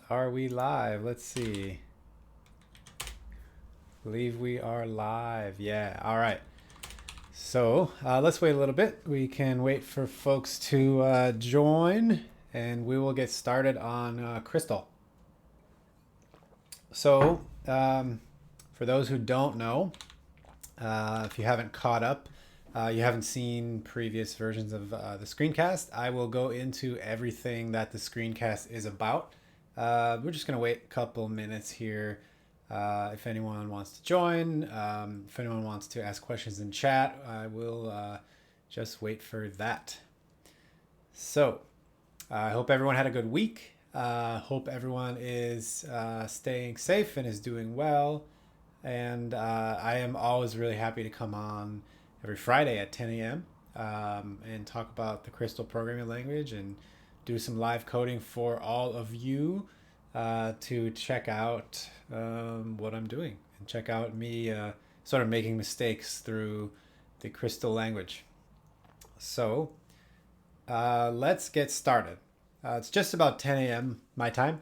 Are we live? Let's see. Believe we are live. Yeah. All right. So let's wait a little bit. We can wait for folks to join, and we will get started on Crystal. So, for those who don't know, if you haven't caught up, you haven't seen previous versions of the screencast, I will go into everything that the screencast is about. We're just going to wait a couple minutes here. If anyone wants to join, if anyone wants to ask questions in chat, I will just wait for that. So, I hope everyone had a good week. Hope everyone is staying safe and is doing well. And I am always really happy to come on every Friday at 10 a.m. And talk about the Crystal programming language and do some live coding for all of you to check out what I'm doing and check out me sort of making mistakes through the Crystal language. So let's get started. It's just about 10 a.m. my time.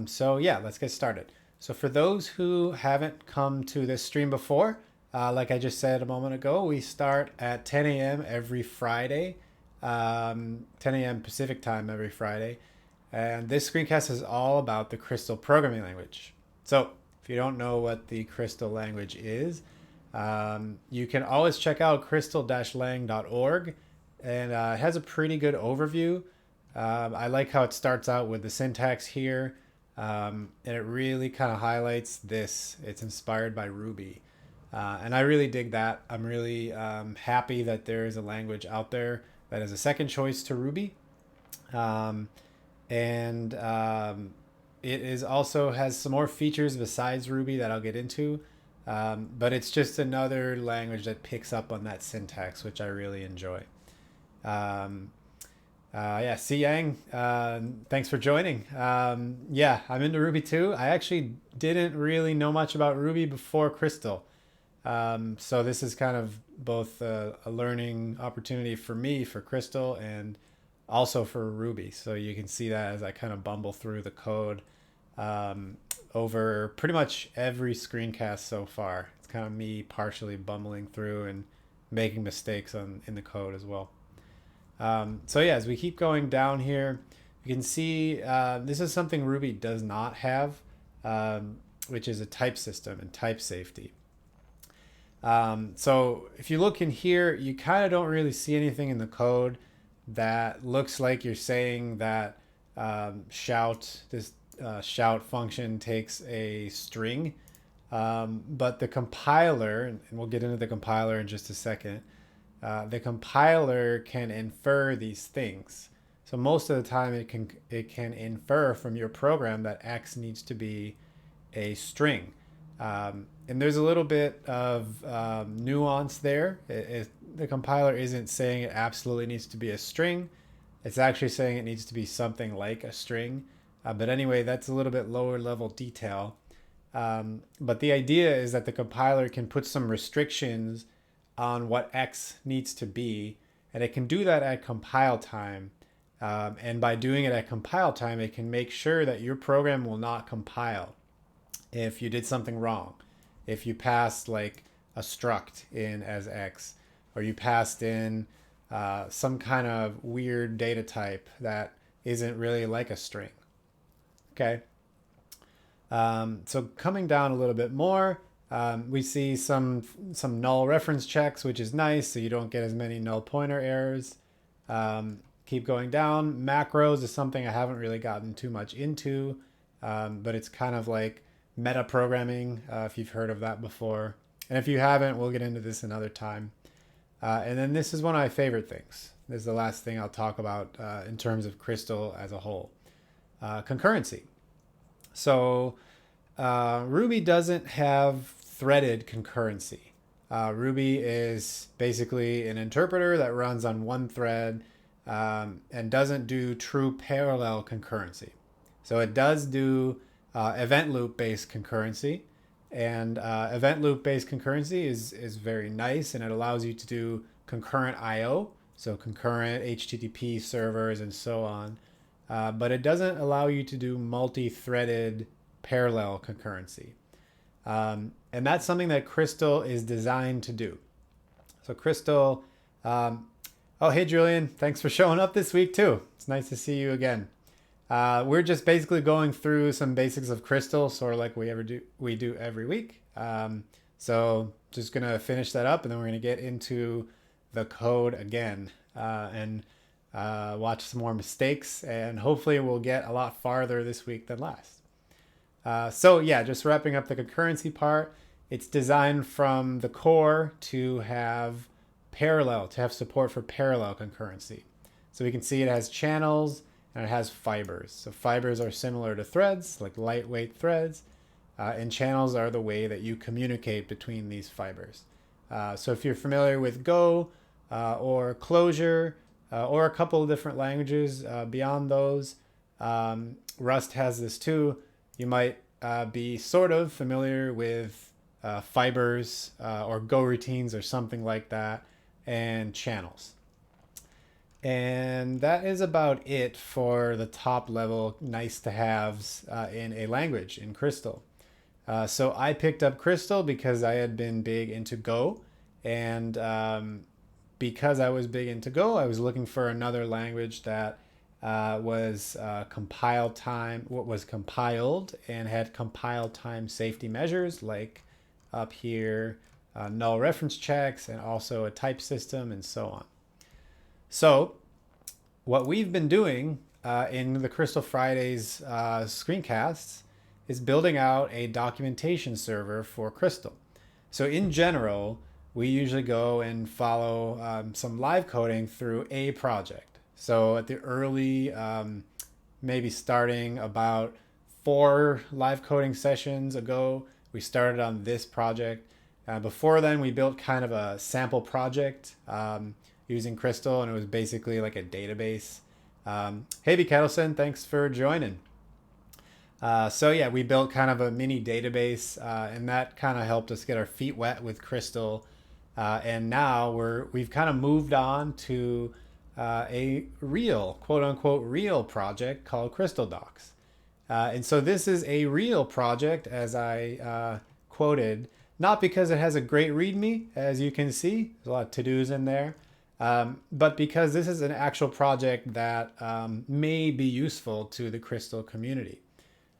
So yeah, let's get started. So for those who haven't come to this stream before, like I just said a moment ago, we start at 10 a.m. every Friday, 10 a.m. Pacific time every Friday. And this screencast is all about the Crystal programming language. So if you don't know what the Crystal language is, you can always check out crystal-lang.org, and it has a pretty good overview. I like how it starts out with the syntax here, and it really kind of highlights this. It's inspired by Ruby. And I really dig that. I'm really happy that there is a language out there that is a second choice to Ruby. And it is also has some more features besides Ruby that I'll get into. But it's just another language that picks up on that syntax, which I really enjoy. Yeah, C Yang, thanks for joining. Yeah, I'm into Ruby too. I actually didn't really know much about Ruby before Crystal. So this is kind of both a learning opportunity for me for Crystal and also for Ruby. So you can see that as I kind of bumble through the code over pretty much every screencast so far. It's kind of me partially bumbling through and making mistakes in the code as well. So yeah, as we keep going down here, you can see this is something Ruby does not have, which is a type system and type safety. So if you look in here, you kind of don't really see anything in the code that looks like you're saying that shout function takes a string. But the compiler, and we'll get into the compiler in just a second, the compiler can infer these things. So most of the time it can infer from your program that X needs to be a string. And there's a little bit of nuance there. The compiler isn't saying it absolutely needs to be a string. It's actually saying it needs to be something like a string. But anyway, that's a little bit lower level detail. But the idea is that the compiler can put some restrictions on what X needs to be, and it can do that at compile time. And by doing it at compile time, it can make sure that your program will not compile if you did something wrong. If you passed like a struct in as X, or you passed in some kind of weird data type that isn't really like a string. Okay. So coming down a little bit more, we see some null reference checks, which is nice, so you don't get as many null pointer errors. Keep going down. Macros is something I haven't really gotten too much into, but it's kind of like meta programming, if you've heard of that before. And if you haven't, we'll get into this another time. And then this is one of my favorite things. This is the last thing I'll talk about in terms of Crystal as a whole. Concurrency. So Ruby doesn't have threaded concurrency. Ruby is basically an interpreter that runs on one thread and doesn't do true parallel concurrency. So it does do event loop based concurrency, and event loop based concurrency is very nice, and it allows you to do concurrent IO, so concurrent HTTP servers and so on. but it doesn't allow you to do multi-threaded parallel concurrency. And that's something that Crystal is designed to do. So Crystal, oh, hey, Julian, thanks for showing up this week too. It's nice to see you again. We're just basically going through some basics of Crystal, sort of like we do every week. So just gonna finish that up, and then we're gonna get into the code again and watch some more mistakes, and hopefully we'll get a lot farther this week than last. So yeah, just wrapping up the concurrency part. It's designed from the core to have support for parallel concurrency. So we can see it has channels and it has fibers. So fibers are similar to threads, like lightweight threads, and channels are the way that you communicate between these fibers. So if you're familiar with Go or Clojure or a couple of different languages beyond those, Rust has this too. You might be sort of familiar with fibers or Go routines or something like that, and channels. And that is about it for the top level nice to haves in a language in Crystal. So I picked up Crystal because I had been big into Go, and because I was big into Go, I was looking for another language that was compiled and had compile time safety measures, like up here, null reference checks, and also a type system, and so on. So what we've been doing in the Crystal Fridays screencasts is building out a documentation server for Crystal. So in general, we usually go and follow some live coding through a project. So at the early, maybe starting about 4 live coding sessions ago, we started on this project. Before then, we built kind of a sample project using Crystal, and it was basically like a database. Hey, B. Kettleson, thanks for joining. So yeah, we built kind of a mini database, and that kind of helped us get our feet wet with Crystal. And now we've kind of moved on to a real, quote unquote, real project called Crystal Docs. And so this is a real project, as I quoted, not because it has a great README, as you can see, there's a lot of to-dos in there, but because this is an actual project that may be useful to the Crystal community.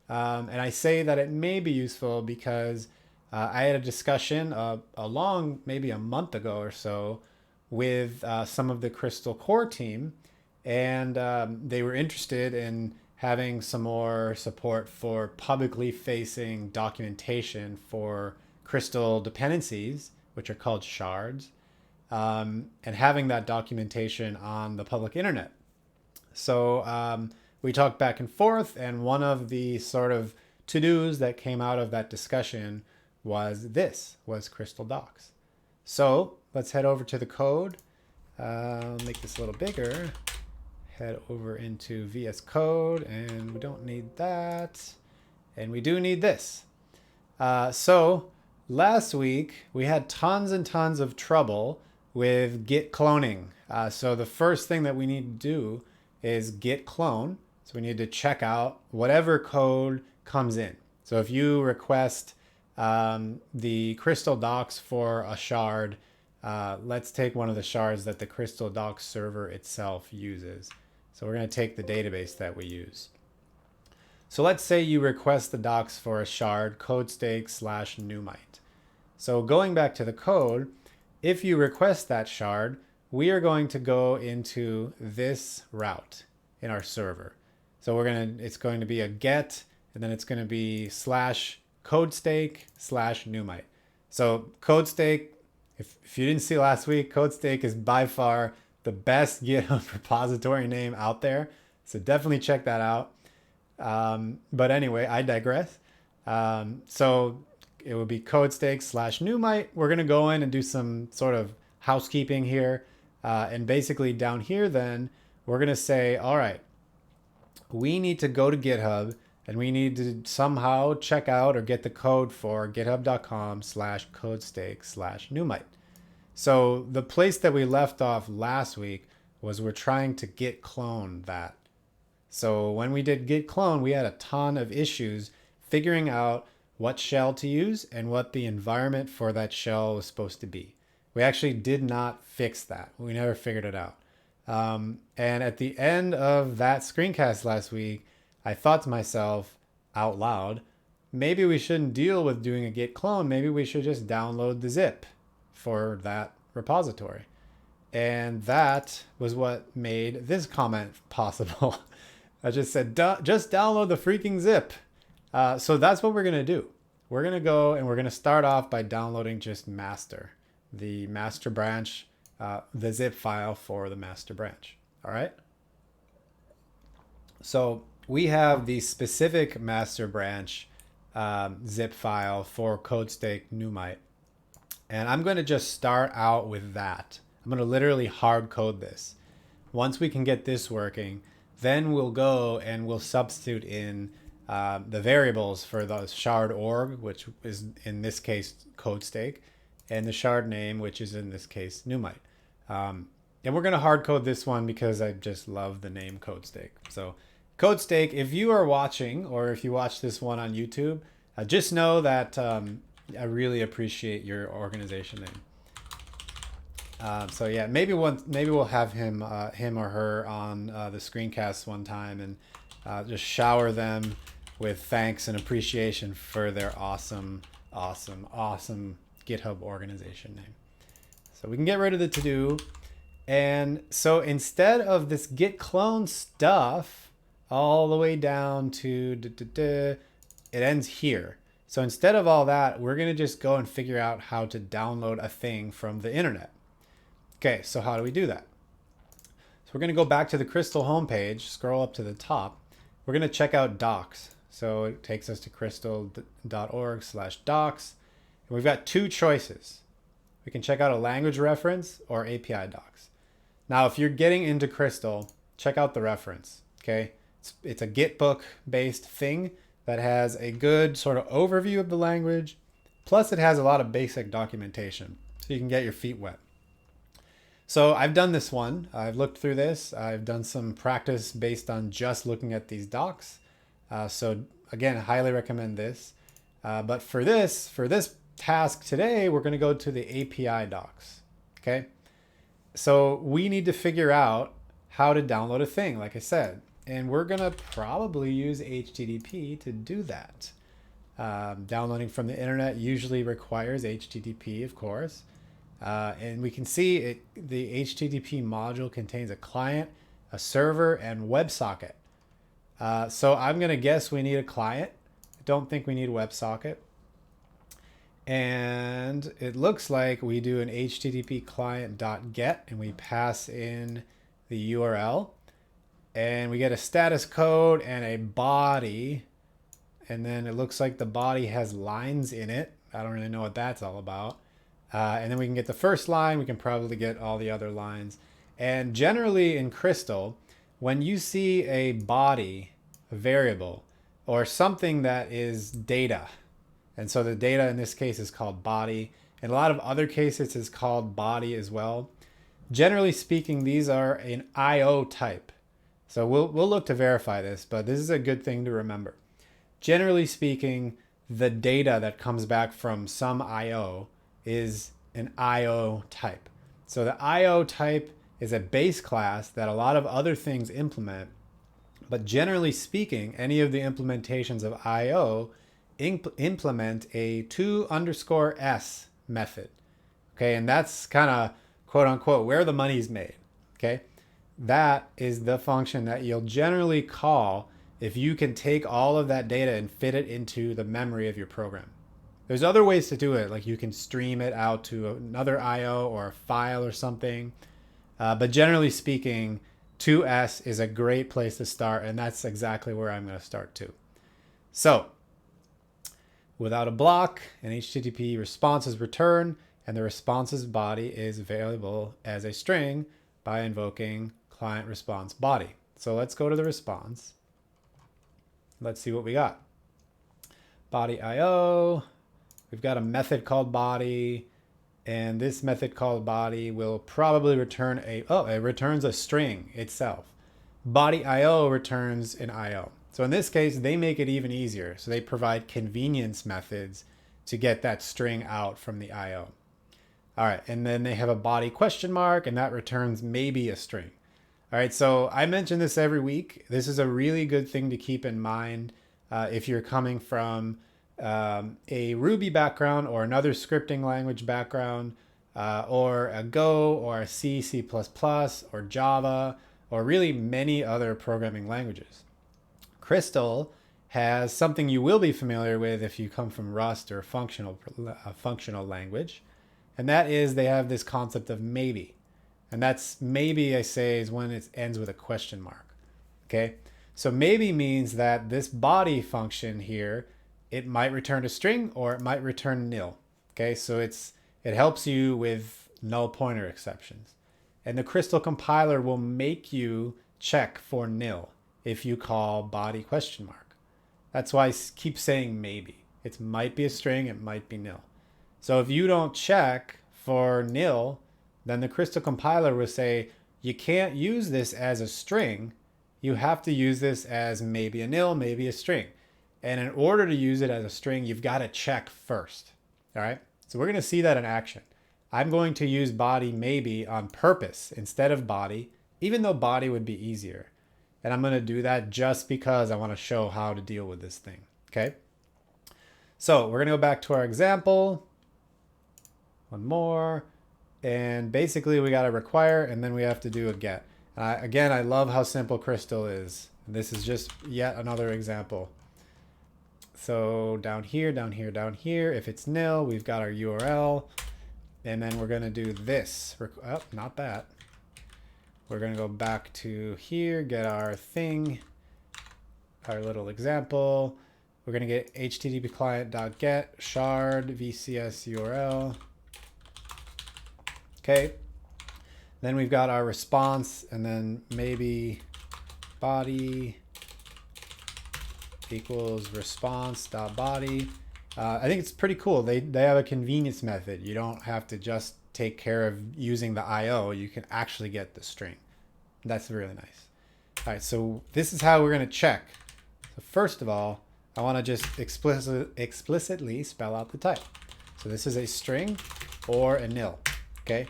And I say that it may be useful because I had a discussion maybe a month ago or so, with some of the Crystal core team, and they were interested in having some more support for publicly facing documentation for Crystal dependencies, which are called shards, and having that documentation on the public internet. So we talked back and forth, and one of the sort of to-dos that came out of that discussion was Crystal Docs. So let's head over to the code. I'll make this a little bigger. Head over into VS Code, and we don't need that. And we do need this. So last week, we had tons and tons of trouble with Git cloning. So the first thing that we need to do is Git clone. So we need to check out whatever code comes in. So if you request the Crystal Docs for a shard, let's take one of the shards that the Crystal Docs server itself uses. So we're going to take the database that we use. So let's say you request the docs for a shard codestake/newmite. So going back to the code, if you request that shard, we are going to go into this route in our server. So it's going to be a get, and then it's going to be /codestake/newmite. So codestake, if you didn't see last week, codestake is by far the best GitHub repository name out there. So definitely check that out. But anyway, I digress. So it will be codestake/newmite. We're going to go in and do some sort of housekeeping here. And basically down here, then we're going to say, all right, we need to go to GitHub and we need to somehow check out or get the code for github.com/codestake/newmite. So the place that we left off last week was we're trying to git clone that. So when we did git clone, we had a ton of issues figuring out what shell to use and what the environment for that shell was supposed to be. We actually did not fix that. We never figured it out. And at the end of that screencast last week, I thought to myself out loud, maybe we shouldn't deal with doing a git clone. Maybe we should just download the zip for that repository. And that was what made this comment possible. I just said, just download the freaking zip. So that's what we're going to do. We're going to go and we're going to start off by downloading just master, the master branch, the zip file for the master branch. All right. So we have the specific master branch zip file for CodeStake Numite. And I'm going to just start out with that. I'm going to literally hard code this. Once we can get this working, then we'll go and we'll substitute in the variables for the shard org, which is in this case CodeStake, and the shard name, which is in this case Numite. And we're going to hard code this one because I just love the name CodeStake. So CodeStake, if you are watching or if you watch this one on YouTube, just know that I really appreciate your organization name. So yeah, maybe we'll have him or her on the screencast one time and just shower them with thanks and appreciation for their awesome GitHub organization name. So we can get rid of the to-do. And so instead of this git clone stuff all the way down to it ends here. So instead of all that, we're going to just go and figure out how to download a thing from the internet. Okay, so how do we do that? So we're going to go back to the Crystal homepage, scroll up to the top. We're going to check out docs. So it takes us to crystal.org/docs. And we've got two choices. We can check out a language reference or API docs. Now, if you're getting into Crystal, check out the reference, okay? It's a Gitbook based thing that has a good sort of overview of the language. Plus it has a lot of basic documentation so you can get your feet wet. So I've done this one. I've looked through this. I've done some practice based on just looking at these docs. So again, I highly recommend this. But for this task today, we're going to go to the API docs. Okay. So we need to figure out how to download a thing, like I said, and we're going to probably use HTTP to do that. Downloading from the internet usually requires HTTP, of course. And we can see the HTTP module contains a client, a server, and WebSocket. So I'm going to guess we need a client. I don't think we need WebSocket. And it looks like we do an HTTP client.get and we pass in the URL. And we get a status code and a body. And then it looks like the body has lines in it. I don't really know what that's all about. And then we can get the first line. We can probably get all the other lines. And generally in Crystal, when you see a body, a variable, or something that is data, and so the data in this case is called body. In a lot of other cases, it's called body as well. Generally speaking, these are an IO type. So we'll look to verify this, but this is a good thing to remember. Generally speaking, the data that comes back from some IO is an IO type. So the IO type is a base class that a lot of other things implement, but generally speaking, any of the implementations of IO implement a to_s method. Okay, and that's kind of quote unquote where the money's made. Okay, that is the function that you'll generally call if you can take all of that data and fit it into the memory of your program. There's other ways to do it, like you can stream it out to another IO or a file or something. But generally speaking, to_s is a great place to start, and that's exactly where I'm going to start too. So without a block, an HTTP response is returned, and the response's body is available as a string by invoking client response body. So let's go to the response. Let's see what we got. Body IO. We've got a method called body, and this method called body will probably return it returns a string itself. Body IO returns an IO. So in this case, they make it even easier. So they provide convenience methods to get that string out from the IO. All right, and then they have a body question mark, and that returns maybe a string. All right, so I mention this every week. This is a really good thing to keep in mind if you're coming from a Ruby background or another scripting language background, or a Go or a C, C++, or Java, or really many other programming languages. Crystal has something you will be familiar with if you come from Rust or a functional language, and that is they have this concept of maybe. And that's maybe, I say, is when it ends with a question mark. Okay, so maybe means that this body function here, it might return a string or it might return nil. Okay, so it helps you with null pointer exceptions. And the Crystal compiler will make you check for nil if you call body question mark. That's why I keep saying maybe. It might be a string, it might be nil. So if you don't check for nil, then the Crystal compiler will say, you can't use this as a string. You have to use this as maybe a nil, maybe a string. And in order to use it as a string, you've got to check first. All right. So we're going to see that in action. I'm going to use body maybe on purpose instead of body, even though body would be easier. And I'm going to do that just because I want to show how to deal with this thing. Okay. So we're going to go back to our example. One more. And basically we got to require, and then we have to do a get. Again, I love how simple Crystal is. This is just yet another example. So down here, down here, down here, if it's nil, we've got our URL. And then we're going to do this. Oh, not that. We're going to go back to here, get our thing, our little example. We're going to get http client.get shard vcs URL. Okay, then we've got our response, and then maybe body equals response.body. I think it's pretty cool. They have a convenience method. You don't have to just take care of using the IO. You can actually get the string. That's really nice. All right, so this is how we're going to check. So first of all, I want to just explicitly spell out the type. So this is a string or a nil. Okay,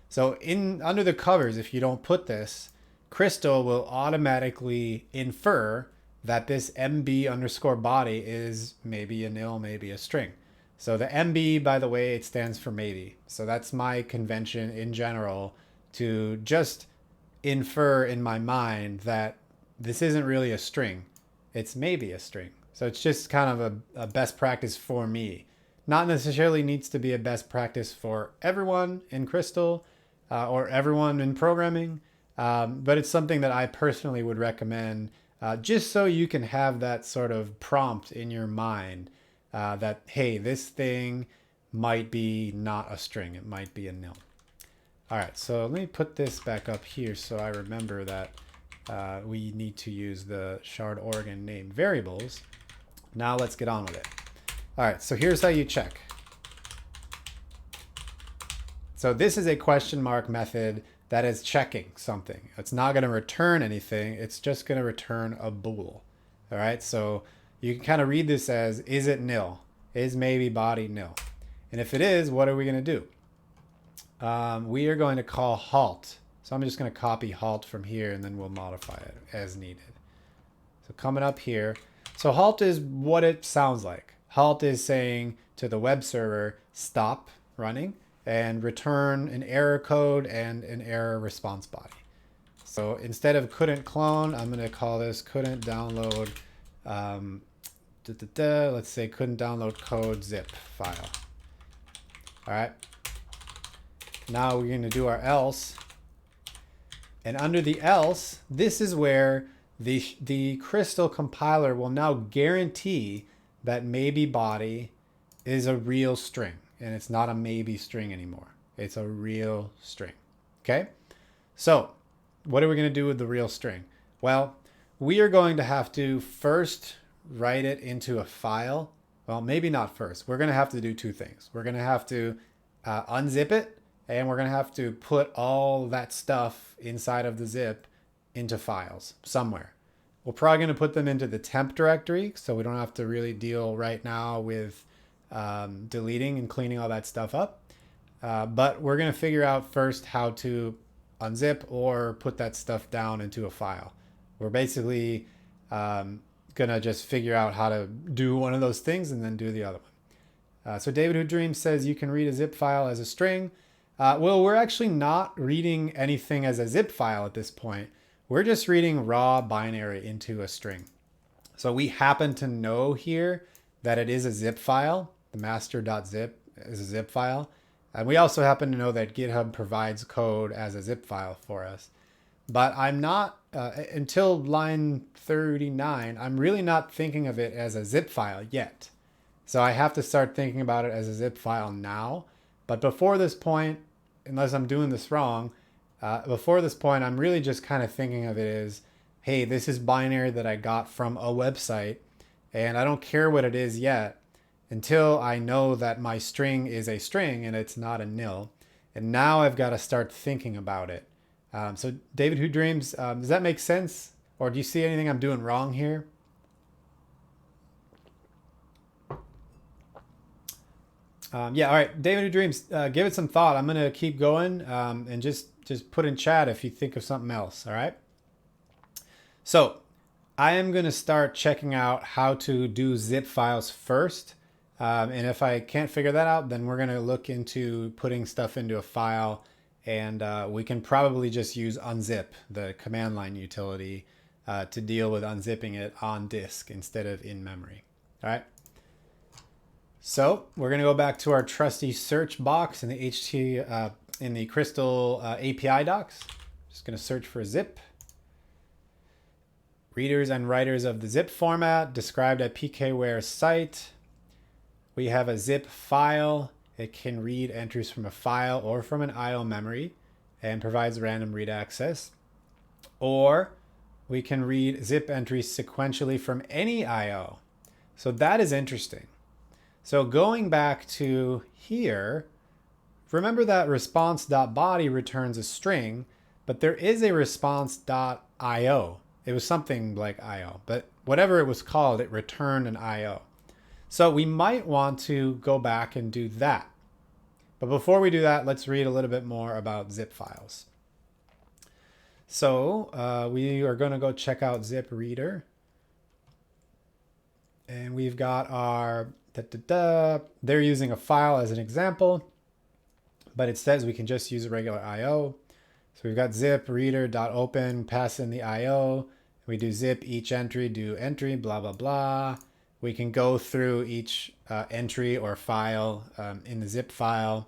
so under the covers, if you don't put this, Crystal will automatically infer that this MB underscore body is maybe a nil, maybe a string. So the MB, by the way, it stands for maybe. So that's my convention in general to just infer in my mind that this isn't really a string. It's maybe a string. So it's just kind of a best practice for me. Not necessarily needs to be a best practice for everyone in Crystal or everyone in programming, but it's something that I personally would recommend just so you can have that sort of prompt in your mind that, hey, this thing might be not a string. It might be a nil. All right, so let me put this back up here so I remember that we need to use the shard organ named variables. Now let's get on with it. All right, so here's how you check. So this is a question mark method that is checking something. It's not going to return anything. It's just going to return a bool. All right, so you can kind of read this as, is it nil? Is maybe body nil? And if it is, what are we going to do? We are going to call halt. So I'm just going to copy halt from here, and then we'll modify it as needed. So coming up here. So halt is what it sounds like. Halt is saying to the web server, stop running and return an error code and an error response body. So instead of couldn't clone, I'm going to call this couldn't download, let's say couldn't download code zip file. All right. Now we're going to do our else. And under the else, this is where the Crystal compiler will now guarantee that maybe body is a real string, and it's not a maybe string anymore. It's a real string. Okay? So what are we going to do with the real string? Well, we are going to have to first write it into a file. Well, maybe not first. We're going to have to do two things. We're going to have to unzip it, and we're going to have to put all that stuff inside of the zip into files somewhere. We're probably going to put them into the temp directory, so we don't have to really deal right now with deleting and cleaning all that stuff up. But we're going to figure out first how to unzip or put that stuff down into a file. We're basically going to just figure out how to do one of those things and then do the other one. So David Who Dreams says you can read a zip file as a string. Well, we're actually not reading anything as a zip file at this point. We're just reading raw binary into a string. So we happen to know here that it is a zip file. The master.zip is a zip file. And we also happen to know that GitHub provides code as a zip file for us. But I'm not, until line 39, I'm really not thinking of it as a zip file yet. So I have to start thinking about it as a zip file now. But before this point, unless I'm doing this wrong, before this point, I'm really just kind of thinking of it as, hey, this is binary that I got from a website, and I don't care what it is yet until I know that my string is a string and it's not a nil. And now I've got to start thinking about it. So David Who Dreams, does that make sense? Or do you see anything I'm doing wrong here? Yeah, all right, David Who Dreams, give it some thought. I'm going to keep going and just put in chat if you think of something else, all right? So I am going to start checking out how to do zip files first. And if I can't figure that out, then we're going to look into putting stuff into a file. And we can probably just use unzip, the command line utility, to deal with unzipping it on disk instead of in memory. All right. So we're going to go back to our trusty search box in the Crystal API docs. Just going to search for zip. Readers and writers of the zip format described at pkware site. We have a zip file. It can read entries from a file or from an IO memory and provides random read access. Or we can read zip entries sequentially from any IO. So that is interesting. So going back to here, remember that response.body returns a string, but there is a response.io. It was something like IO, but whatever it was called, it returned an IO. So we might want to go back and do that. But before we do that, let's read a little bit more about zip files. So we are going to go check out zip reader. And we've got our, they're using a file as an example, but it says we can just use a regular IO. So we've got zip reader.open, pass in the IO. We do zip each entry, do entry, blah, blah, blah. We can go through each entry or file in the zip file.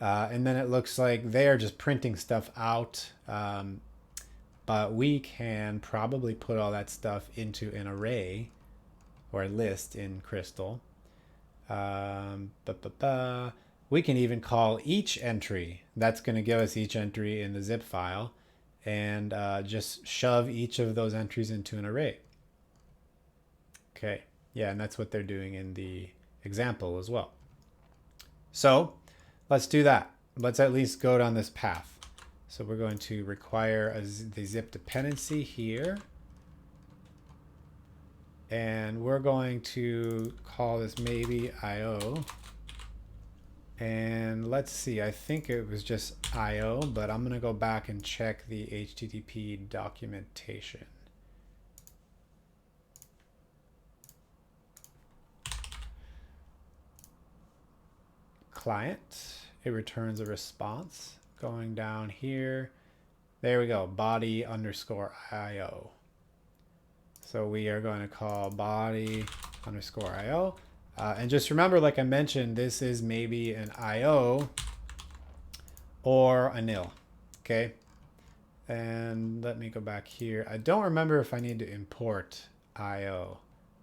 And then it looks like they are just printing stuff out. But we can probably put all that stuff into an array or a list in Crystal. We can even call each entry. That's going to give us each entry in the zip file and just shove each of those entries into an array. Okay, yeah, and that's what they're doing in the example as well. So let's do that. Let's at least go down this path. So we're going to require the zip dependency here. And we're going to call this maybe IO. And let's see, I think it was just IO, but I'm going to go back and check the HTTP documentation. Client, it returns a response. Going down here, there we go, body underscore IO. So we are going to call body underscore IO. And just remember, like I mentioned, this is maybe an IO or a nil. Okay. And let me go back here. I don't remember if I need to import IO.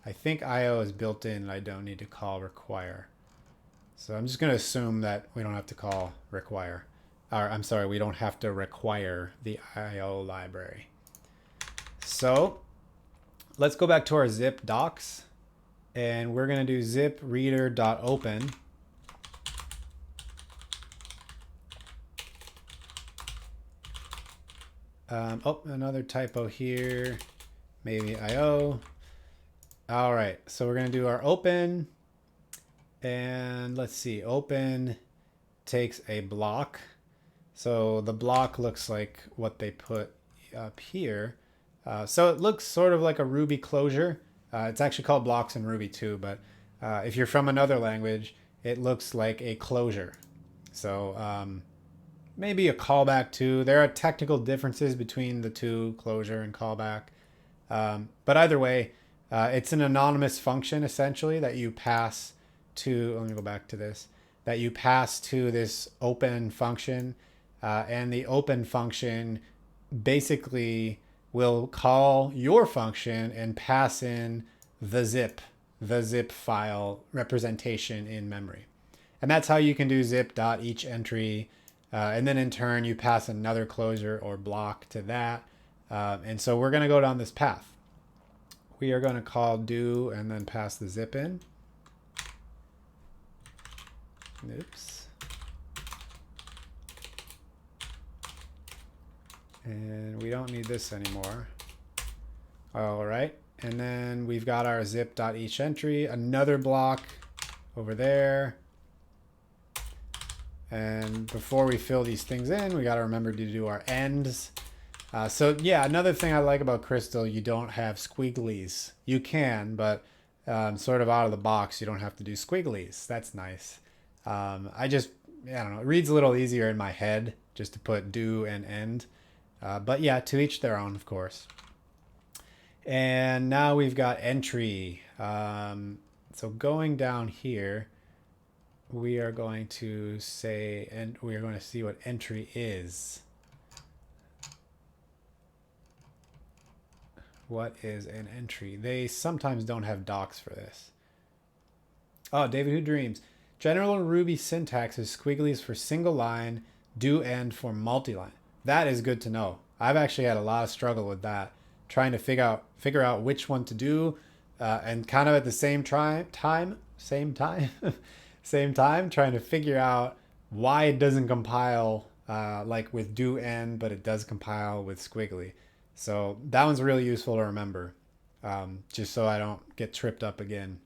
I think IO is built in and I don't need to call require. So I'm just going to assume that we don't have to call require. Or I'm sorry, we don't have to require the IO library. So let's go back to our zip docs, and we're going to do zip reader.open. Oh, another typo here. Maybe IO. All right, so we're going to do our open. And let's see, open takes a block. So the block looks like what they put up here. So it looks sort of like a Ruby closure. It's actually called blocks in Ruby too, but if you're from another language, it looks like a closure. So maybe a callback too. There are technical differences between the two, closure and callback. But either way, it's an anonymous function essentially that you pass to, let me go back to this, that you pass to this open function. And the open function basically will call your function and pass in the zip file representation in memory. And that's how you can do zip.each entry. And then in turn, you pass another closure or block to that. And so we're going to go down this path. We are going to call do and then pass the zip in. Oops. And we don't need this anymore. All right. And then we've got our zip.each entry, another block over there. And before we fill these things in, we got to remember to do our ends. So yeah, another thing I like about Crystal, you don't have squigglies. You can, but sort of out of the box, you don't have to do squigglies. That's nice. I don't know, it reads a little easier in my head just to put do and end. But yeah, to each their own, of course. And now we've got entry. So going down here, we are going to say, and we are going to see what entry is. What is an entry? They sometimes don't have docs for this. Oh, David Who Dreams. General Ruby syntax is squigglies for single line, do end for multi-line. That is good to know. I've actually had a lot of struggle with that, trying to figure out which one to do, and kind of at the same time, trying to figure out why it doesn't compile like with do end, but it does compile with squiggly. So that one's really useful to remember, just so I don't get tripped up again.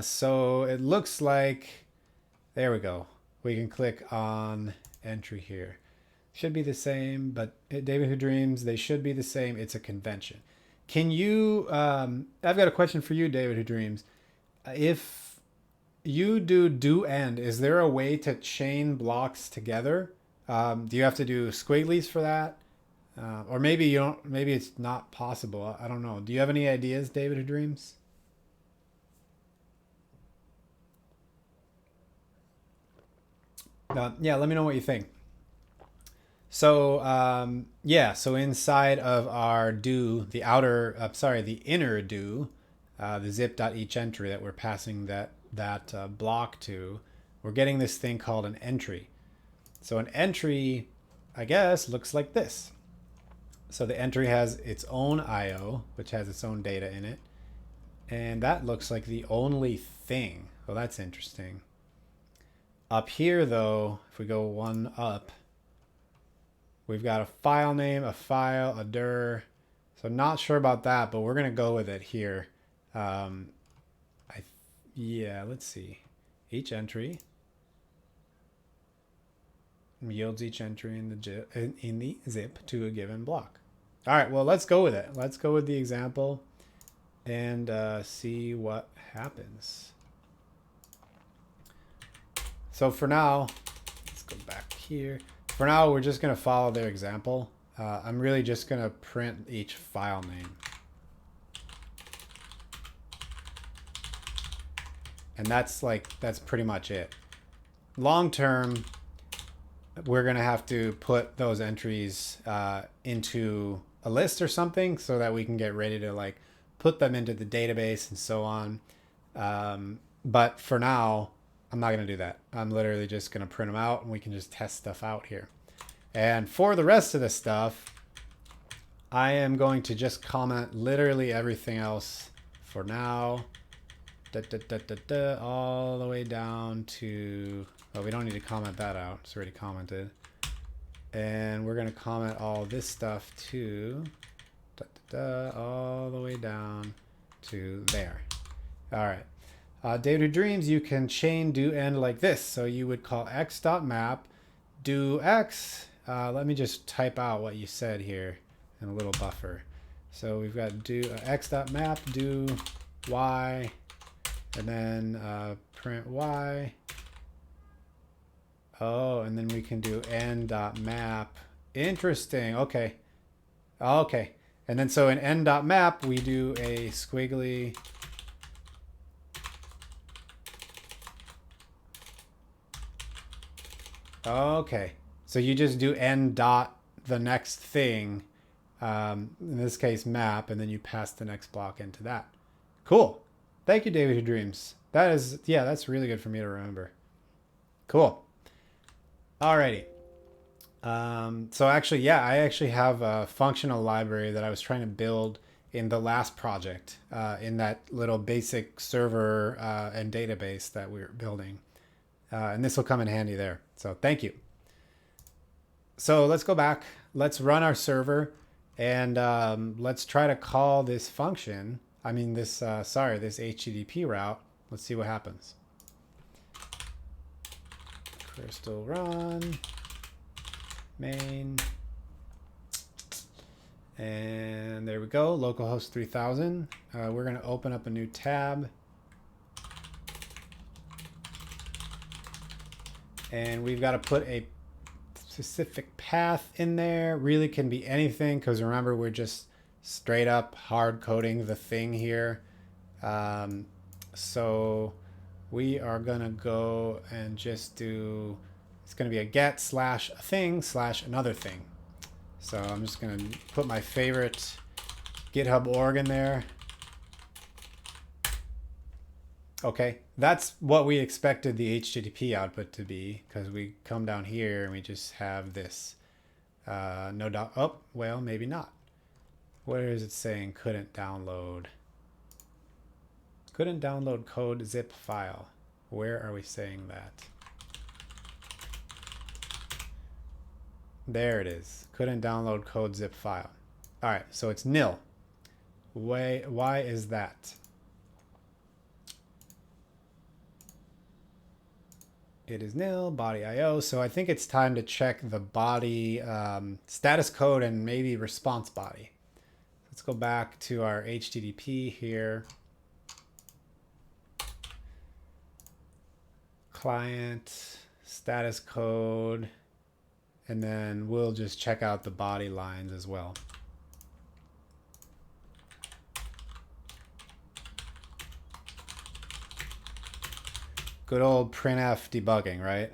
So it looks like, there we go. We can click on entry here. Should be the same, but David Who Dreams, they should be the same. It's a convention. Can you, I've got a question for you, David Who Dreams. If you do end, is there a way to chain blocks together? Do you have to do squigglies for that? Or maybe you don't, maybe it's not possible. I don't know. Do you have any ideas, David Who Dreams? Yeah, let me know what you think. So yeah, so inside of our do, the inner do, the zip.each entry that we're passing that block to, we're getting this thing called an entry. So an entry, I guess, looks like this. So the entry has its own IO, which has its own data in it. And that looks like the only thing. Well, that's interesting. Up here, though, if we go one up, we've got a file name, a file, a dir. So not sure about that, but we're going to go with it here. Yeah, let's see. Each entry yields each entry in the zip to a given block. All right, well, let's go with it. Let's go with the example and see what happens. So for now, let's go back here. For now, we're just going to follow their example. I'm really just going to print each file name. And that's pretty much it. Long term, we're going to have to put those entries into a list or something so that we can get ready to put them into the database and so on. But for now, I'm not going to do that. I'm literally just going to print them out and we can just test stuff out here. And for the rest of the stuff, I am going to just comment literally everything else for now. All the way down to, oh, we don't need to comment that out. It's already commented. And we're going to comment all this stuff to all the way down to there. All right. David Who Dreams, you can chain do end like this. So you would call x.map do x. Let me just type out what you said here in a little buffer. So we've got do x.map do y, and then print y. Oh, and then we can do n.map. Interesting. Okay. Okay. And then so in n.map, we do a squiggly. Okay. So you just do n dot the next thing, in this case map, and then you pass the next block into that. Cool. Thank you, David Who Dreams. That is, yeah, that's really good for me to remember. Cool. Alrighty. So actually, yeah, I actually have a functional library that I was trying to build in the last project, in that little basic server and database that we were building. And this will come in handy there. So thank you. So let's go back. Let's run our server, and let's try to call this function. I mean, this HTTP route. Let's see what happens. Crystal run main, and there we go. Localhost 3000. We're going to open up a new tab, and we've got to put a specific path in there. Really can be anything, because remember, we're just straight up hard coding the thing here. So we are gonna go and just do, it's gonna be a get slash a thing slash another thing. So I'm just gonna put my favorite GitHub org in there. Okay, that's what we expected the HTTP output to be, because we come down here and we just have this. No dot, oh, well, maybe not. Where is it saying couldn't download? Couldn't download code zip file. Where are we saying that? There it is. Couldn't download code zip file. All right, so it's nil. Why is that? It is nil, body IO. So I think it's time to check the body status code and maybe response body. Let's go back to our HTTP here. Client, status code, and then we'll just check out the body lines as well. Good old printf debugging, right?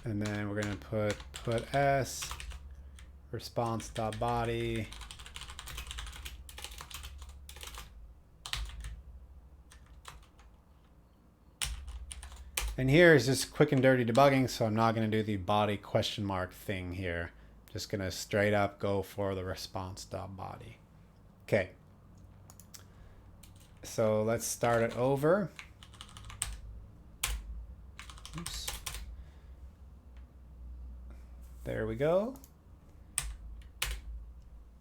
And then we're going to put s response.body. And here is just quick and dirty debugging, so I'm not going to do the body question mark thing here. Just going to straight up go for the response.body. Okay. So let's start it over. Oops. There we go.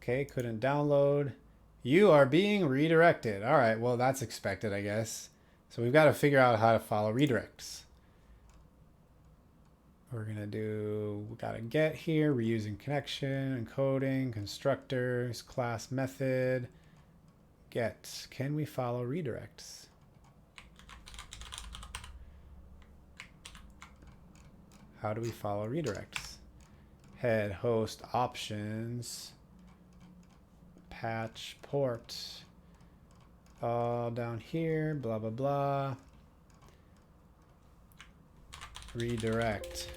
Okay, couldn't download. You are being redirected. All right, well, that's expected, I guess. So we've got to figure out how to follow redirects. We're going to do, we got a get here, reusing connection, encoding, constructors, class method, get. Can we follow redirects? How do we follow redirects? Head, host, options, patch, port, all down here, blah, blah, blah. Redirect.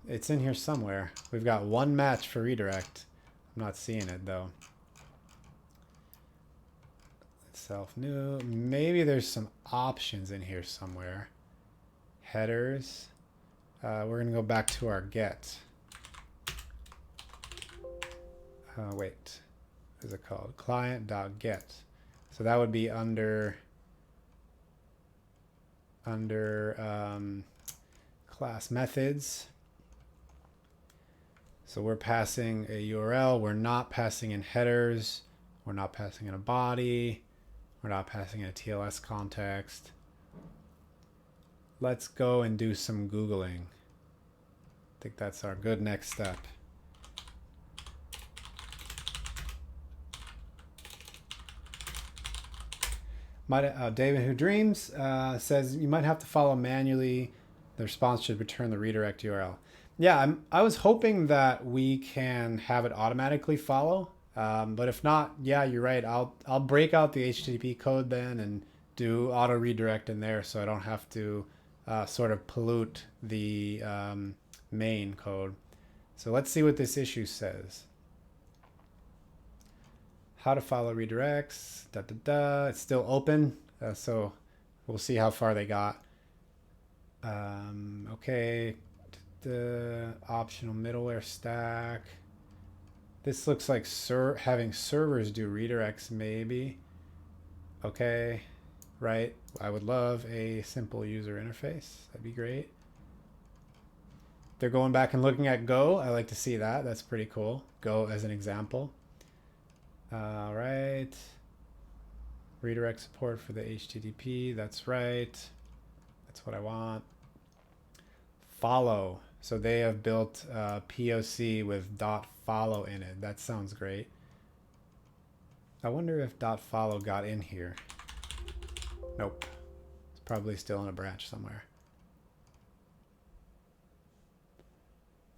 It's in here somewhere. We've got one match for redirect. I'm not seeing it though. Self new. Maybe there's some options in here somewhere. Headers. We're gonna go back to our get. Wait. What is it called? Client.get. So that would be under class methods. So we're passing a URL. We're not passing in headers. We're not passing in a body. We're not passing in a TLS context. Let's go and do some Googling. I think that's our good next step. David Who Dreams says you might have to follow manually. The response should return the redirect URL. Yeah, I was hoping that we can have it automatically follow, but if not, yeah, you're right. I'll break out the HTTP code then and do auto redirect in there, so I don't have to sort of pollute the main code. So let's see what this issue says. How to follow redirects, It's still open, so we'll see how far they got. Okay, the optional middleware stack. This looks like having servers do redirects, maybe. Okay, right. I would love a simple user interface. That'd be great. They're going back and looking at Go. I like to see that. That's pretty cool. Go as an example. All right. Redirect support for the HTTP. That's right. That's what I want. Follow. So they have built a POC with .follow in it. That sounds great. I wonder if .follow got in here. Nope. It's probably still in a branch somewhere.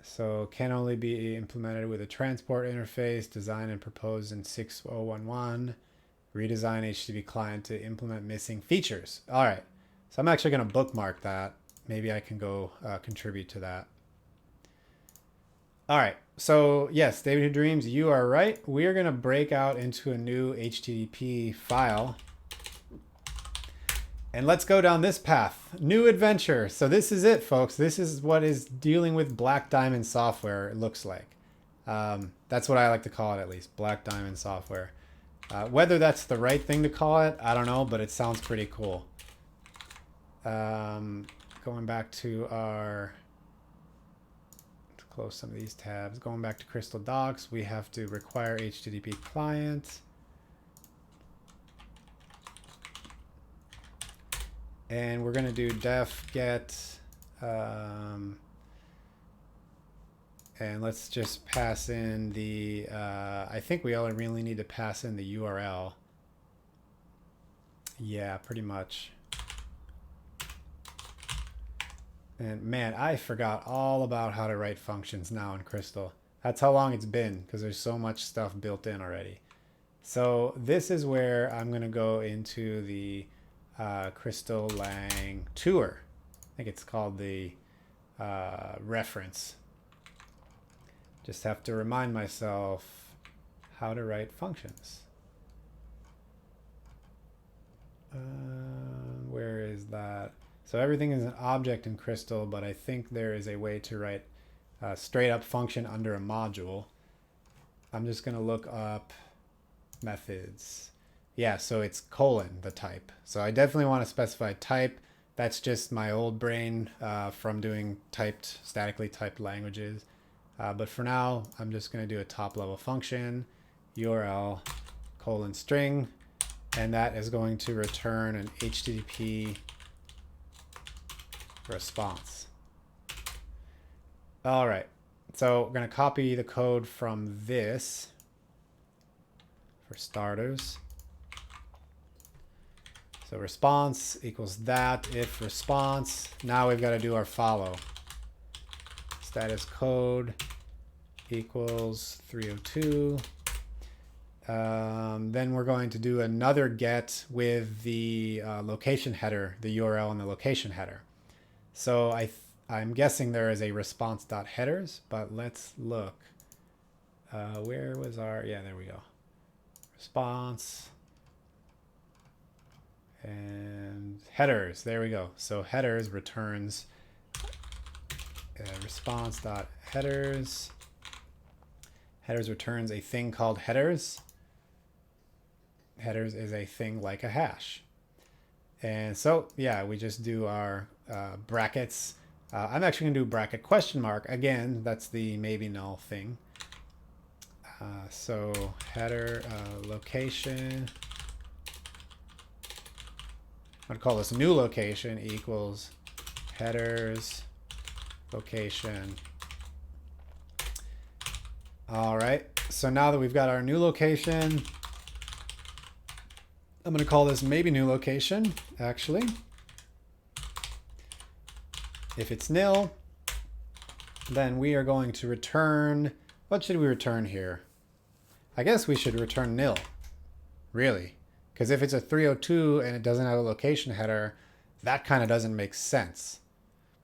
So can only be implemented with a transport interface designed and proposed in 6011. Redesign HTTP client to implement missing features. All right. So I'm actually going to bookmark that. Maybe I can go contribute to that. All right. So yes, David Who Dreams, you are right. We are going to break out into a new HTTP file. And let's go down this path. New adventure. So this is it, folks. This is what is dealing with Black Diamond software, it looks like. That's what I like to call it, at least. Black Diamond software. Whether that's the right thing to call it, I don't know, but it sounds pretty cool. Going back to our... Let's close some of these tabs. Going back to Crystal Docs, we have to require HTTP client. And we're going to do def get, and let's just pass in the, I think we only really need to pass in the URL. Yeah, pretty much. And man, I forgot all about how to write functions now in Crystal. That's how long it's been, because there's so much stuff built in already. So this is where I'm going to go into the Crystal Lang tour. I think it's called the reference. Just have to remind myself how to write functions. Where is that? So everything is an object in Crystal, but I think there is a way to write a straight up function under a module. I'm just going to look up methods. Yeah, so it's colon, the type. So I definitely want to specify type. That's just my old brain from doing statically typed languages. But for now, I'm just going to do a top level function, URL, colon string, and that is going to return an HTTP response. All right, so we're going to copy the code from this for starters. So response equals that, if response. Now we've got to do our follow. Status code equals 302. Then we're going to do another get with the location header, the URL and the location header. So I'm guessing there is a response.headers, but let's look. Where was our, yeah, there we go. Response. And headers, there we go. So headers returns response.headers. Headers returns a thing called headers. Headers is a thing like a hash. And so, yeah, we just do our brackets. I'm actually going to do bracket question mark. Again, that's the maybe null thing. So header location. I'm going to call this new location equals headers location. All right. So now that we've got our new location, I'm going to call this maybe new location, actually. If it's nil, then we are going to return, what should we return here? I guess we should return nil, really. Because if it's a 302 and it doesn't have a location header, that kind of doesn't make sense.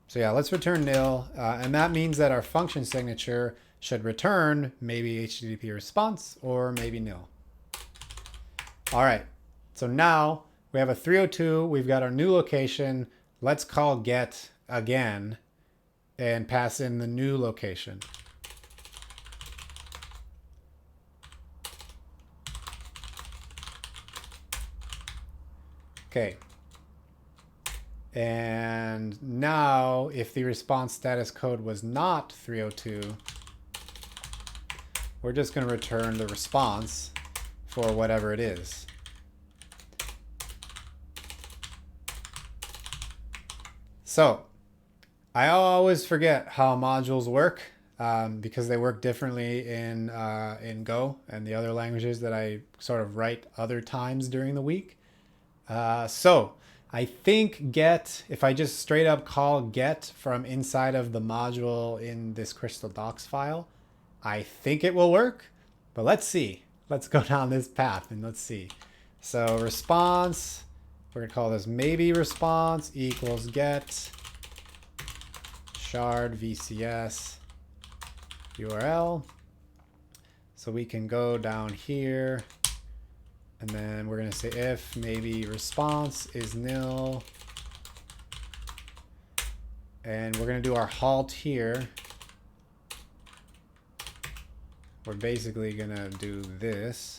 So yeah, let's return nil. And that means that our function signature should return maybe HTTP response or maybe nil. All right. So now we have a 302. We've got our new location. Let's call get again and pass in the new location. Okay. And now if the response status code was not 302, we're just going to return the response for whatever it is. So I always forget how modules work because they work differently in Go and the other languages that I sort of write other times during the week. So I think get, if I just straight up call get from inside of the module in this Crystal Docs file, I think it will work, but let's see. Let's go down this path and let's see. So response, we're gonna call this maybe response equals get shard VCS URL. So we can go down here and then we're gonna say if maybe response is nil, and we're gonna do our halt here. We're basically gonna do this.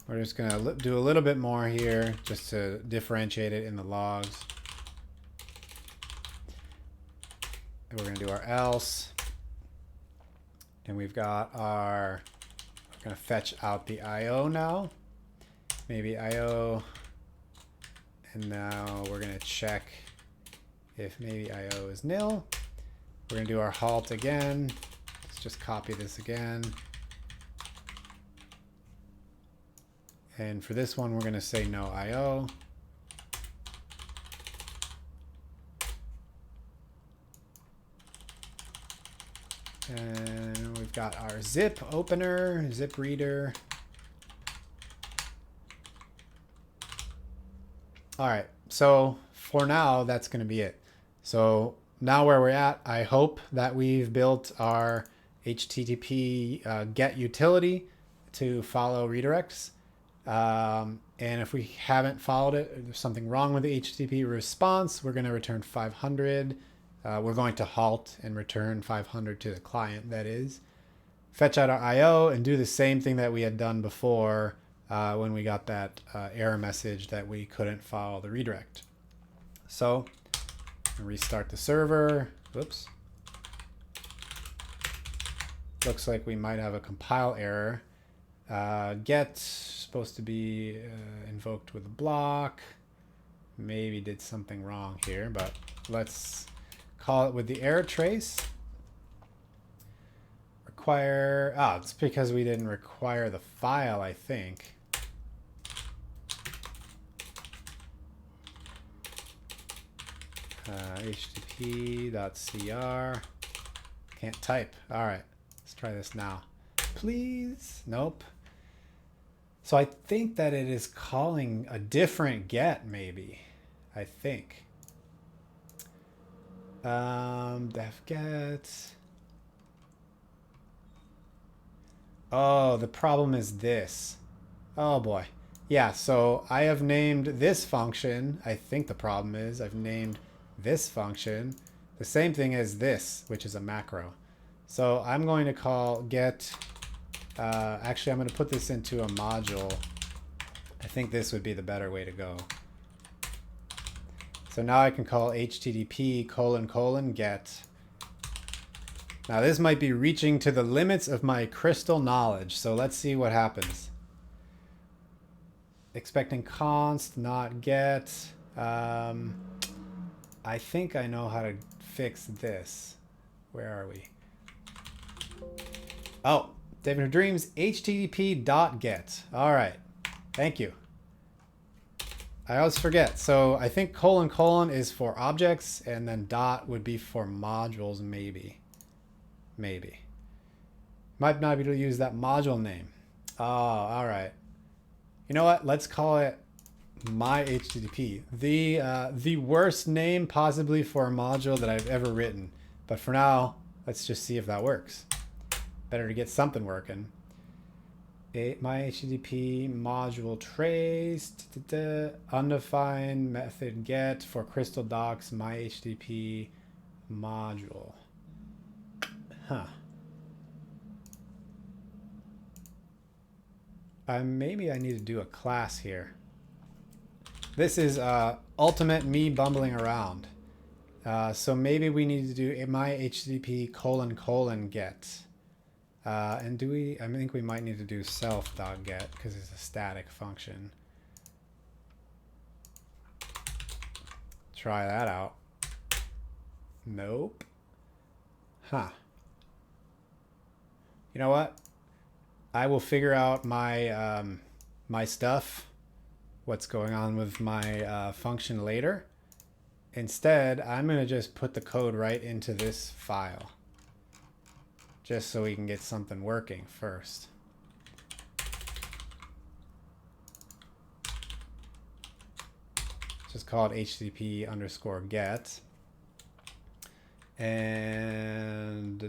We're just gonna do a little bit more here just to differentiate it in the logs. And we're gonna do our else. And we've got our, we're gonna fetch out the IO now. Maybe IO. And now we're gonna check if maybe IO is nil. We're gonna do our halt again. Let's just copy this again. And for this one, we're gonna say no IO. And we've got our zip opener, zip reader. All right, so for now, that's gonna be it. So now where we're at, I hope that we've built our HTTP get utility to follow redirects. And if we haven't followed it, if there's something wrong with the HTTP response, we're gonna return 500. We're going to halt and return 500 to the client, that is. Fetch out our IO and do the same thing that we had done before when we got that error message that we couldn't follow the redirect. So restart the server. Whoops. Looks like we might have a compile error. Get supposed to be invoked with a block. Maybe did something wrong here, but let's call it with the error trace. Require, it's because we didn't require the file, I think. http.cr. Can't type. All right, let's try this now. Please. Nope. So I think that it is calling a different get, maybe. I think. Def get. Oh, the problem is this. Oh boy. Yeah, so I have named this function. I think the problem is I've named this function the same thing as this, which is a macro. So I'm going to call get, actually I'm going to put this into a module. I think this would be the better way to go. So now I can call http : get. Now this might be reaching to the limits of my crystal knowledge. So let's see what happens. Expecting const not get. I think I know how to fix this. Where are we? Oh, David Who Dreams, http.get. All right. Thank you. I always forget. So I think : is for objects, and then dot would be for modules, maybe. Maybe. Might not be able to use that module name. Oh, all right. You know what? Let's call it my HTTP. The worst name possibly for a module that I've ever written. But for now, let's just see if that works. Better to get something working. My HTTP module trace, undefined method get for crystal docs, my HTTP module. Huh. Maybe I need to do a class here. This is ultimate me bumbling around. So maybe we need to do my HTTP : get. And do we, I think we might need to do self.get because it's a static function. Try that out. Nope. Huh. You know what? I will figure out my, my stuff, what's going on with my function later. Instead, I'm going to just put the code right into this file. Just so we can get something working first. Just call it http _get. And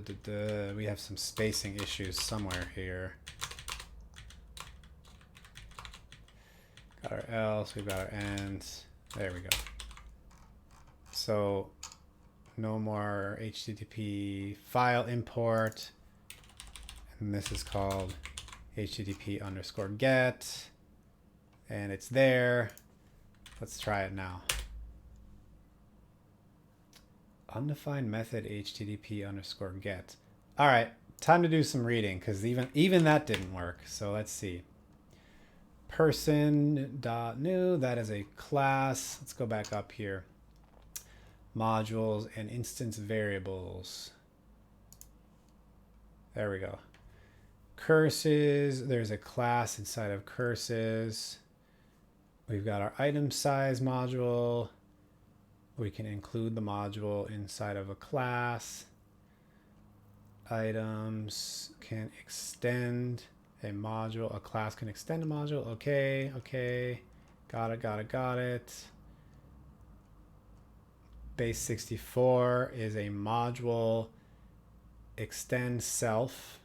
we have some spacing issues somewhere here. Got our else, we've got our ends. There we go. So no more HTTP file import. And this is called http _get. And it's there. Let's try it now. Undefined method http _get. All right, time to do some reading because even that didn't work. So let's see. Person.new, that is a class. Let's go back up here. Modules and instance variables. There we go. Curses, there's a class inside of curses. We've got our item size module. We can include the module inside of a class. Items can extend a module. A class can extend a module. Okay, okay. Got it. Base 64 is a module. Extend self.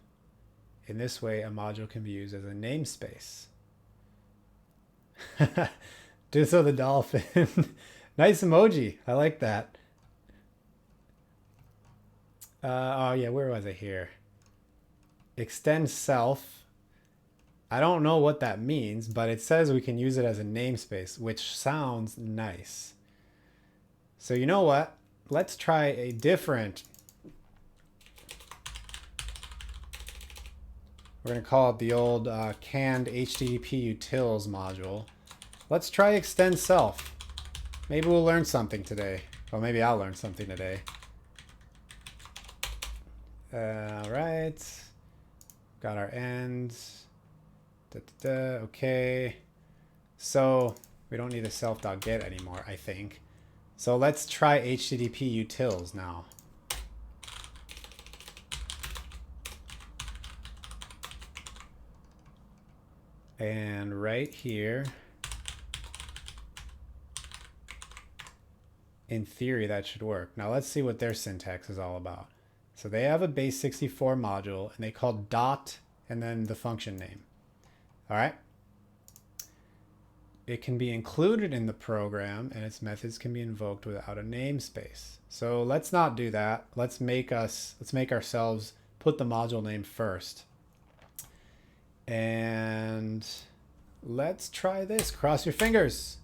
In this way, a module can be used as a namespace. Do so the dolphin. Nice emoji. I like that. Oh yeah, where was I here? Extend self. I don't know what that means, but it says we can use it as a namespace, which sounds nice. So you know what? Let's try a different. We're going to call it the old canned HTTP utils module. Let's try extend self. Maybe we'll learn something today. Well, maybe I'll learn something today. All right. Got our ends. Okay. So we don't need a self.get anymore, I think. So let's try HTTP utils now. And right here, in theory, that should work. Now let's see what their syntax is all about. So they have a base 64 module and they call dot and then the function name. All right. It can be included in the program and its methods can be invoked without a namespace. So let's not do that. Let's make ourselves put the module name first. And let's try this. Cross your fingers.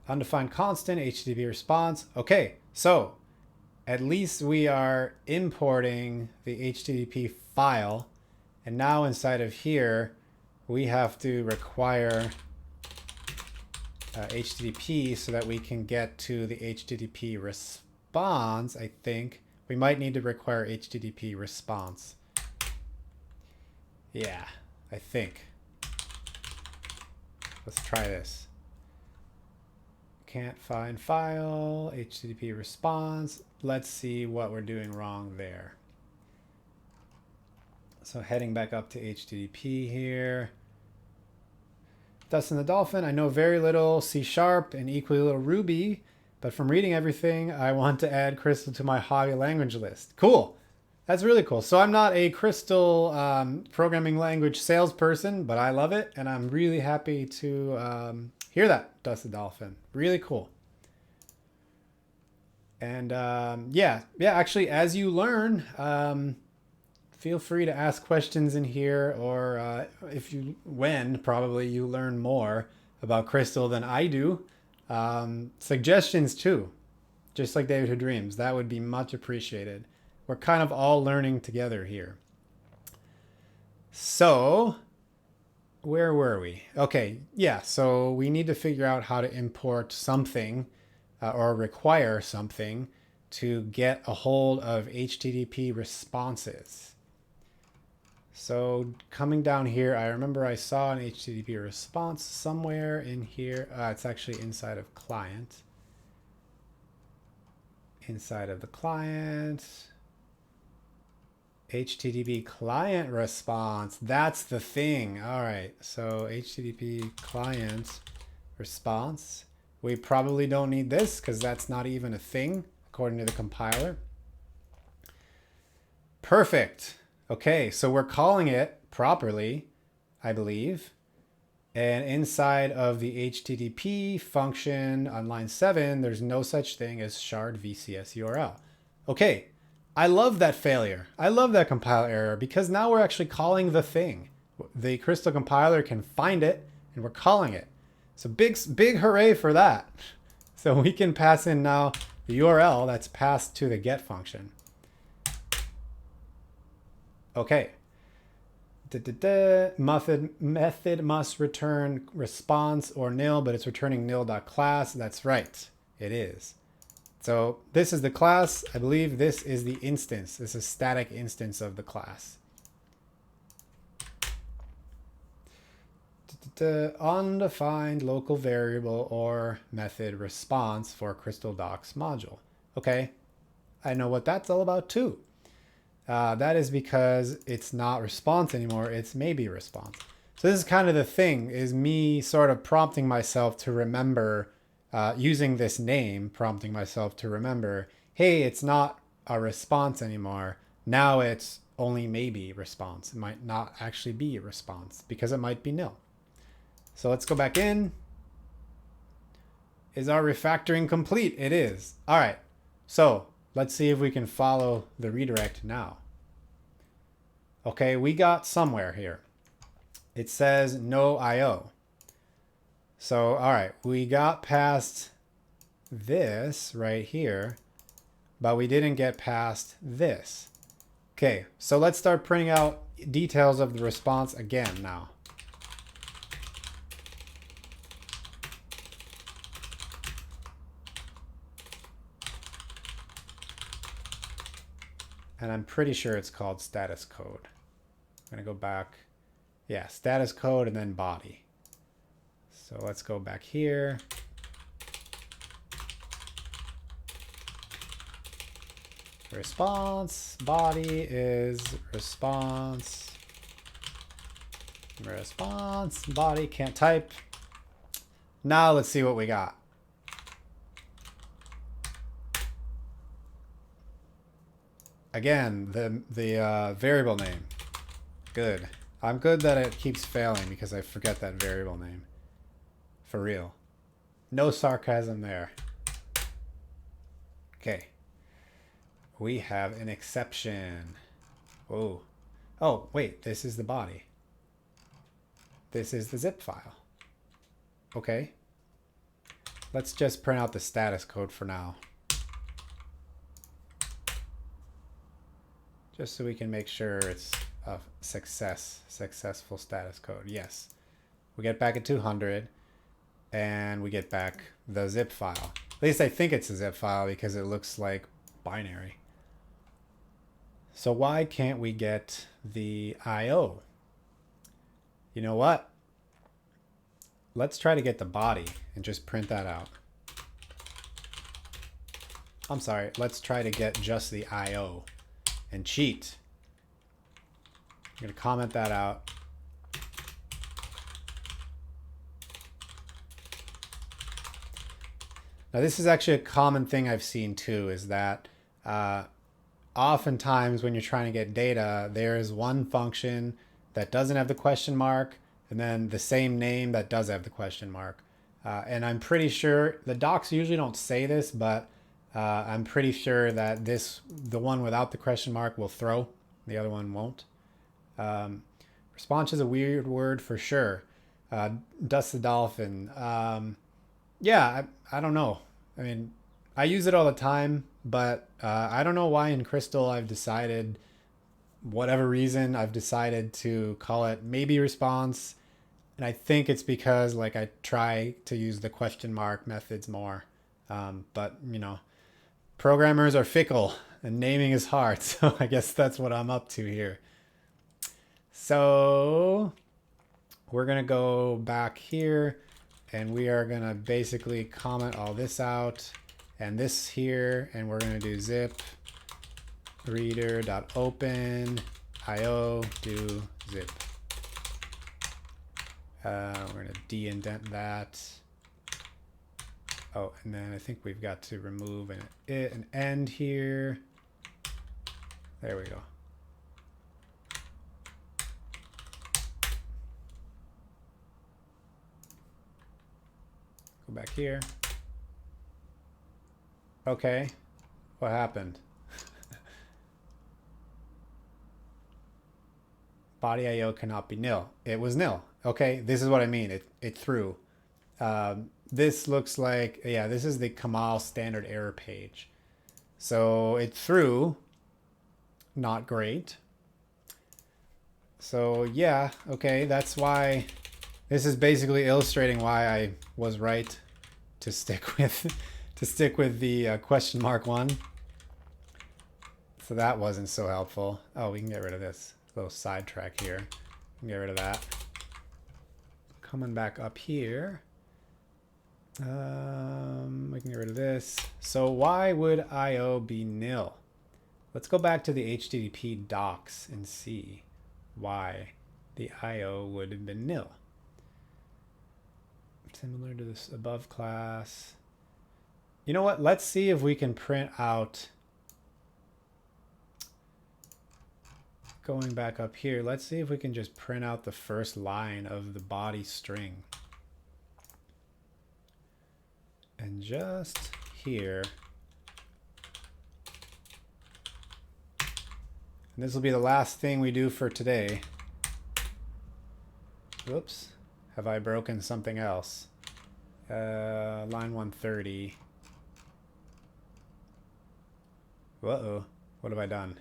Undefined constant, HTTP response. Okay, so at least we are importing the HTTP file. And now inside of here, we have to require HTTP so that we can get to the HTTP response, I think. We might need to require HTTP response. Yeah, I think. Let's try this. Can't find file, HTTP response. Let's see what we're doing wrong there. So heading back up to HTTP here. Dustin the Dolphin, I know very little C# and equally little Ruby, but from reading everything, I want to add Crystal to my hobby language list. Cool. That's really cool. So I'm not a Crystal programming language salesperson, but I love it, and I'm really happy to hear that, Dustin Dolphin. Really cool. And yeah, actually, as you learn, feel free to ask questions in here, or probably you learn more about Crystal than I do. Suggestions too, just like David Who Dreams. That would be much appreciated. We're kind of all learning together here. So, where were we? Okay, yeah, so we need to figure out how to import something or require something to get a hold of HTTP responses. So coming down here, I remember I saw an HTTP response somewhere in here. It's actually inside of client. Inside of the client. HTTP client response. That's the thing. All right. So HTTP client response. We probably don't need this because that's not even a thing according to the compiler. Perfect. Okay, so we're calling it properly, I believe. And inside of the HTTP function on line 7, there's no such thing as shard VCS URL. Okay, I love that failure. I love that compiler error because now we're actually calling the thing. The Crystal compiler can find it and we're calling it. So big hooray for that. So we can pass in now the URL that's passed to the get function. Okay. Method must return response or nil, but it's returning nil.class. That's right. It is. So this is the class. I believe this is the instance. This is a static instance of the class. Undefined local variable or method response for Crystal Docs module. Okay. I know what that's all about too. That is because it's not response anymore. It's maybe response. So this is kind of the thing, is me sort of prompting myself to remember, using this name, prompting myself to remember, hey, it's not a response anymore. Now it's only maybe response. It might not actually be a response because it might be nil. So let's go back in. Is our refactoring complete? It is. All right. So let's see if we can follow the redirect now. Okay, we got somewhere here. It says no IO. So, all right, we got past this right here, but we didn't get past this. Okay, so let's start printing out details of the response again now. And I'm pretty sure it's called status code. I'm gonna go back. Yeah, status code and then body. So let's go back here. Response, body is response. Response, body, can't type. Now let's see what we got. Again, the variable name. Good. I'm good that it keeps failing because I forget that variable name. For real. No sarcasm there. Okay. We have an exception. Whoa. Oh, wait, this is the body. This is the zip file. Okay. Let's just print out the status code for now. Just so we can make sure it's a successful status code. Yes. We get back at 200 and we get back the zip file. At least I think it's a zip file because it looks like binary. So why can't we get the IO? You know what? Let's try to get the body and just print that out. I'm sorry, let's try to get just the IO and cheat. I'm going to comment that out. Now this is actually a common thing I've seen too, is that oftentimes when you're trying to get data, there is one function that doesn't have the question mark and then the same name that does have the question mark. And I'm pretty sure, the docs usually don't say this, but I'm pretty sure that the one without the question mark will throw, the other one won't. Response is a weird word for sure. Dust the dolphin. Yeah, I don't know. I mean, I use it all the time, but I don't know why in Crystal I've decided, whatever reason, I've decided to call it maybe response. And I think it's because like I try to use the question mark methods more. But you know, programmers are fickle and naming is hard. So I guess that's what I'm up to here. So we're going to go back here and we are going to basically comment all this out and this here. And we're going to do zip reader.open IO do zip. We're going to de-indent that. Oh, and then I think we've got to remove an end here. There we go. Go back here. Okay, what happened? Body IO cannot be nil. It was nil. Okay, this is what I mean. It threw. This looks like, yeah, this is the Kamal standard error page. So it threw, not great. So yeah, okay, that's why, this is basically illustrating why I was right to stick with, the question mark one. So that wasn't so helpful. Oh, we can get rid of this little sidetrack here. Get rid of that. Coming back up here. We can get rid of this. So why would IO be nil? Let's go back to the HTTP docs and see why the IO would have been nil. Similar to this above class. You know what? Let's see if we can print out. Going back up here, let's see if we can just print out the first line of the body string. And just here. And this will be the last thing we do for today. Whoops. Have I broken something else? Line 130. Uh-oh. What have I done?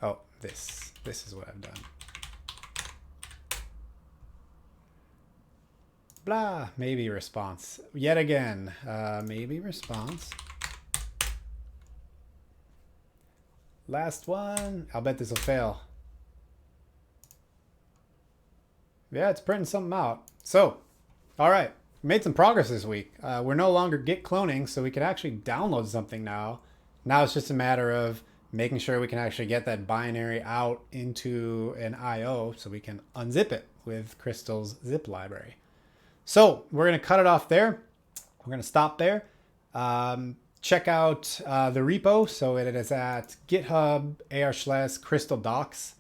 Oh, this is what I've done. Blah, maybe response. Yet again, maybe response. Last one. I'll bet this will fail. Yeah, it's printing something out. So, all right. Made some progress this week. We're no longer Git cloning, so we can actually download something now. Now it's just a matter of making sure we can actually get that binary out into an IO so we can unzip it with Crystal's zip library. So we're going to cut it off there. We're going to stop there. Check out the repo. So it is at GitHub/Crystal Docs.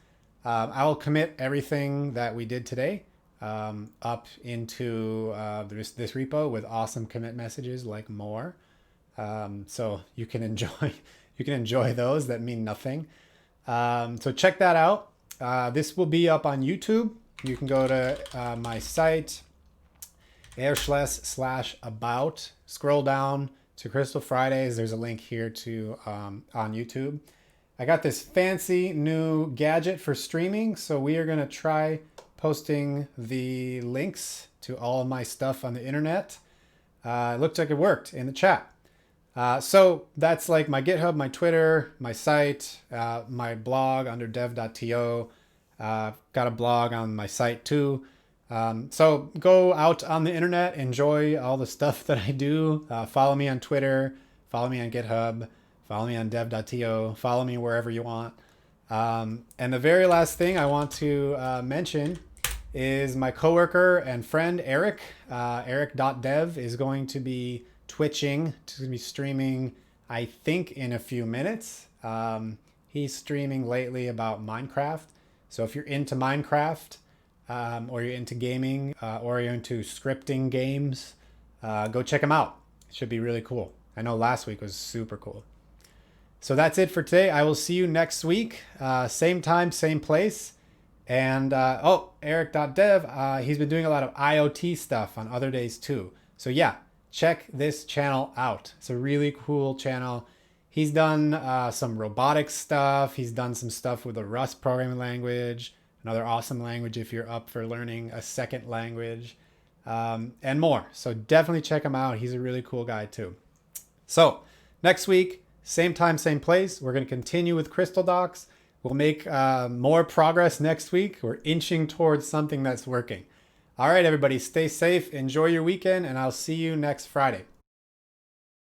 I will commit everything that we did today up into this repo with awesome commit messages like more. So you can enjoy those that mean nothing. So check that out. This will be up on YouTube. You can go to my site, /about. Scroll down to Crystal Fridays. There's a link here to on YouTube. I got this fancy new gadget for streaming, so we are going to try posting the links to all of my stuff on the internet. It looked like it worked in the chat. So that's like my GitHub, my Twitter, my site, my blog under dev.to. Got a blog on my site too. So go out on the internet, enjoy all the stuff that I do. Follow me on Twitter, follow me on GitHub, follow me on dev.to, follow me wherever you want. And the very last thing I want to mention is my coworker and friend Eric. Eric.dev is going to be twitching, to be streaming, I think, in a few minutes. He's streaming lately about Minecraft. So if you're into Minecraft, or you're into gaming, or you're into scripting games, go check him out. It should be really cool. I know last week was super cool. So that's it for today. I will see you next week. Same time, same place. And Eric.dev, he's been doing a lot of IoT stuff on other days too. So yeah, check this channel out. It's a really cool channel. He's done some robotics stuff. He's done some stuff with the Rust programming language, another awesome language if you're up for learning a second language, and more. So definitely check him out. He's a really cool guy too. So next week, same time, same place. We're going to continue with Crystal Docs. We'll make more progress next week. We're inching towards something that's working. All right, everybody, stay safe. Enjoy your weekend, and I'll see you next Friday.